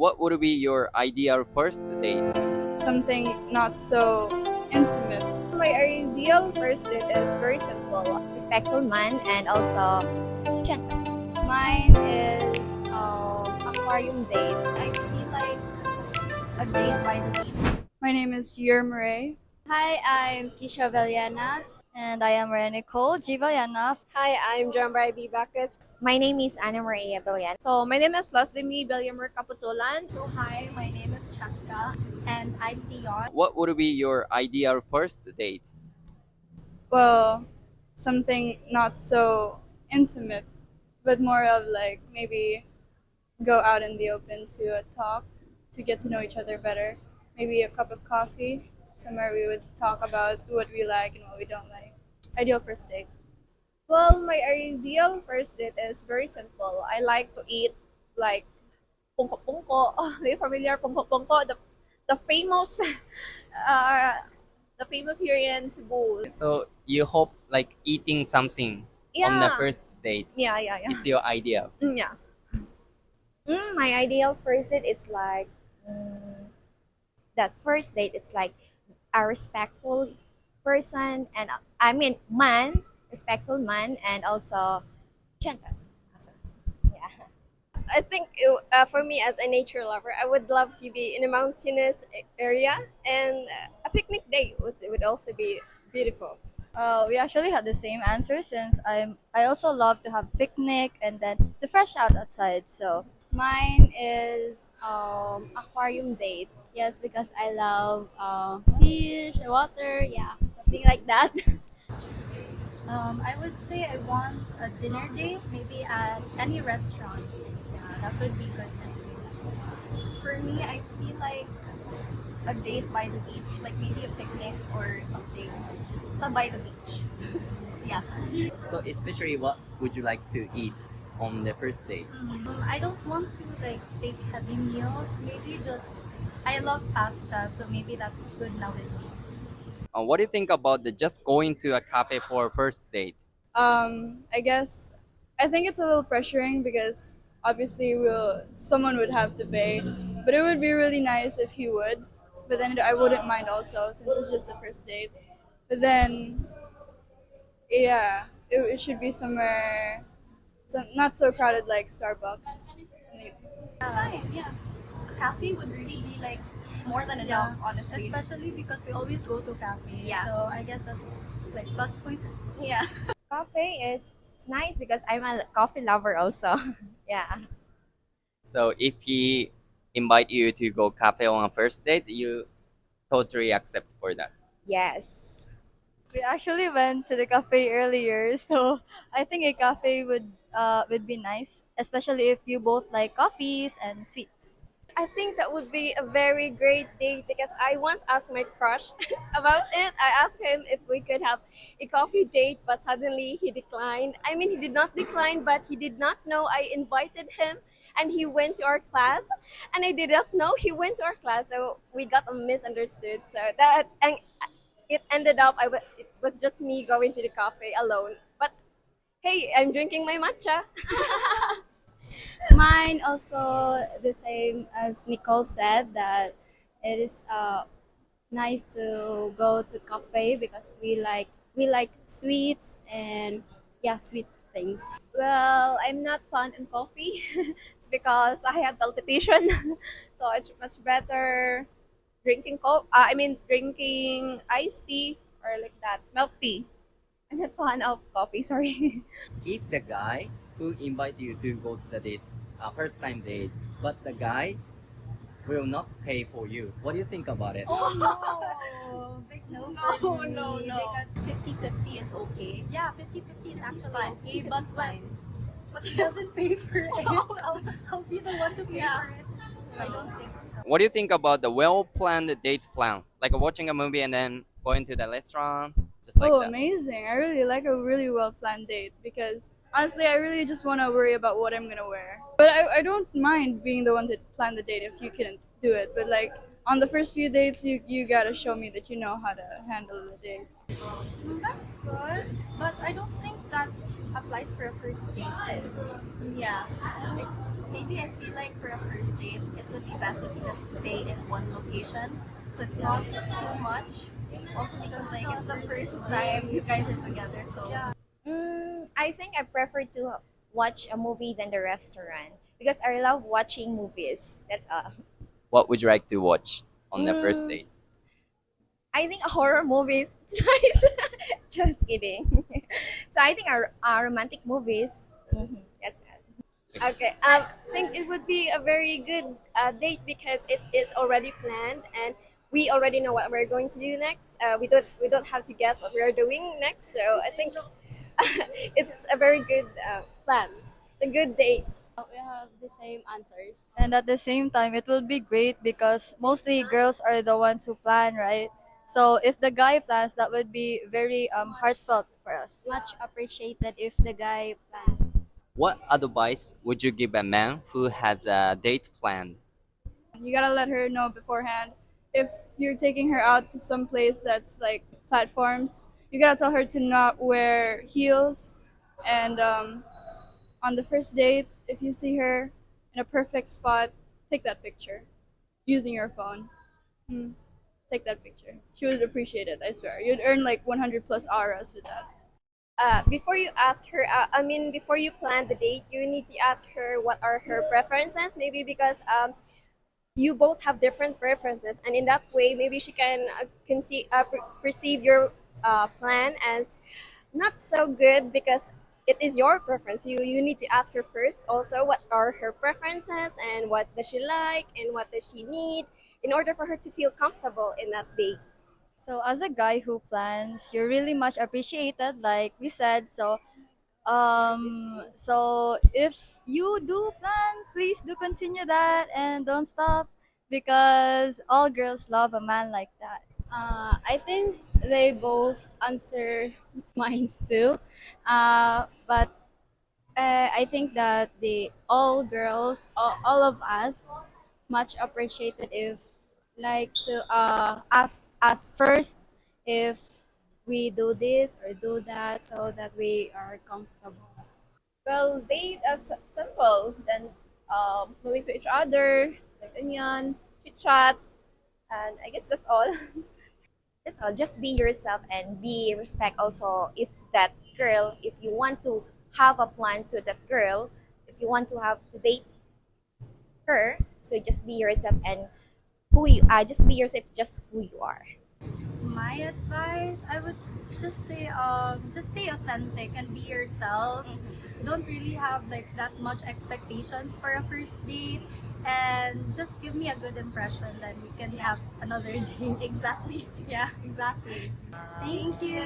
What would be your ideal first date? Something not so intimate. My ideal first date is very simple. Respectful man and also gentle. Mine is aquarium date. I feel like a date by the beach. My name is Yermare. Hi, I'm Kisha Veliana. And I am Nicole G. Veliana. Hi, I'm Jambray B. Bacchus. My name is Ana Maria Villan. So my name is Leslie Belliamer Caputulan. So hi, my name is Chaska. And I'm Dion. What would be your ideal first date? Well, something not so intimate, but more of like maybe go out in the open to talk, to get to know each other better. Maybe a cup of coffee, somewhere we would talk about what we like and what we don't like. Ideal first date. Well, my ideal first date is very simple. I like to eat like pungko pungko. Oh, are you familiar pungko pungko? The famous uh, the famous here in Cebu. So you hope like eating something on the Yeah. first date. Yeah. It's your idea. Yeah. My ideal first date, it's like that first date. It's like a respectful person, and I mean man, respectful man, and also gentle. Also, yeah. I think for me as a nature lover, I would love to be in a mountainous area, and a picnic day would also be beautiful. We actually had the same answer since I also love to have picnic and then the fresh out outside. So mine is aquarium date. Yes, because I love fish, water, yeah, something like that. I would say I want a dinner date, maybe at any restaurant. Yeah, that would be good. For me, I feel like a date by the beach, like maybe a picnic or something. It's not by the beach. Yeah. So especially what would you like to eat on the first date? I don't want to like take heavy meals. Maybe just I love pasta, so maybe that's good nowadays. What do you think about the just going to a cafe for a first date? I guess I think it's a little pressuring because obviously someone would have to pay, but it would be really nice if he would. But then I wouldn't mind also since it's just the first date. But then yeah, it should be somewhere not so crowded like Starbucks. Fine, yeah. A cafe would really be like More than enough, honestly. especially because we always go to cafes. Yeah. So I guess that's like plus points. Yeah. Coffee is it's nice because I'm a coffee lover also. Yeah. So if he invite you to go cafe on a first date, you totally accept for that. Yes. We actually went to the cafe earlier, so I think a cafe would be nice, especially if you both like coffees and sweets. I think that would be a very great date because I once asked my crush about it. I asked him if we could have a coffee date, but suddenly he declined. I mean, he did not decline, but he did not know I invited him, and he went to our class, and I did not know he went to our class, so we got misunderstood. So that and it ended up it was just me going to the cafe alone. But hey, I'm drinking my matcha. Mine also the same as Nicole said that it is nice to go to cafe because we like sweets and yeah, sweet things. Well, I'm not fond in coffee. It's because I have palpitation. So it's much better drinking iced tea or like that milk tea. I'm not fond of coffee. Sorry. If the guy who invite you to go to the date, first time date, but the guy will not pay for you, what do you think about it? Oh no! Big no. for No, me, no. Because 50-50 is okay. yeah, 50-50 is actually fine. okay, 50-50 but is when fine. but he doesn't pay for it, so I'll be the one to pay Yeah. for it. I don't think so. What do you think about the well-planned date plan? Like watching a movie and then going to the restaurant, just like Oh, that. amazing! I really like a really well planned date because honestly, I really just want to worry about what I'm gonna wear. But I don't mind being the one to plan the date if you couldn't do it. But like on the first few dates, you gotta show me that you know how to handle the date. That's good, but I don't think that applies for a first date. Yeah. Maybe I feel like for a first date, it would be best if you just stay in one location, so it's not too much. Also because like it's the first time you guys are together, so I think I prefer to watch a movie than the restaurant because I love watching movies. That's all. What would you like to watch on the first Mm, date? I think horror movies. Nice. Just kidding. So I think our romantic movies. That's it. Okay. I think it would be a very good date because it is already planned and we already know what we're going to do next. We don't have to guess what we are doing next. So I think it's a very good plan. It's a good date. We have the same answers. And at the same time, it will be great because mostly girls are the ones who plan, right? So if the guy plans, that would be very heartfelt for us. Much appreciated if the guy plans. What advice would you give a man who has a date planned? You gotta let her know beforehand. If you're taking her out to some place that's like platforms, you gotta tell her to not wear heels. And on the first date, if you see her in a perfect spot, take that picture using your phone. Mm, take that picture. She would appreciate it, I swear. You'd earn like 100 plus auras with that. Before you ask her, before you plan the date, you need to ask her what are her preferences. Maybe because you both have different preferences, and in that way, maybe she can perceive your plan as not so good because it is your preference. You need to ask her first also what are her preferences and what does she like and what does she need in order for her to feel comfortable in that date. So as a guy who plans, you're really much appreciated, like we said. So if you do plan, please do continue that and don't stop because all girls love a man like that. I think they both answer mine too, but I think that the all girls, all of us, much appreciated if likes to ask us first if we do this or do that so that we are comfortable. well, date as simple. Then knowing to each other, like ganyan, chit chat, and I guess that's all. That's all. Just be yourself and be respect also if that girl, if you want to have a plan to that girl, if you want to have to date her, so just be yourself and who you are. Just be yourself, just who you are. my advice, I would just say just stay authentic and be yourself. Don't really have like that much expectations for a first date, and just give me a good impression, then we can have another date. Exactly. Yeah, exactly. Thank you.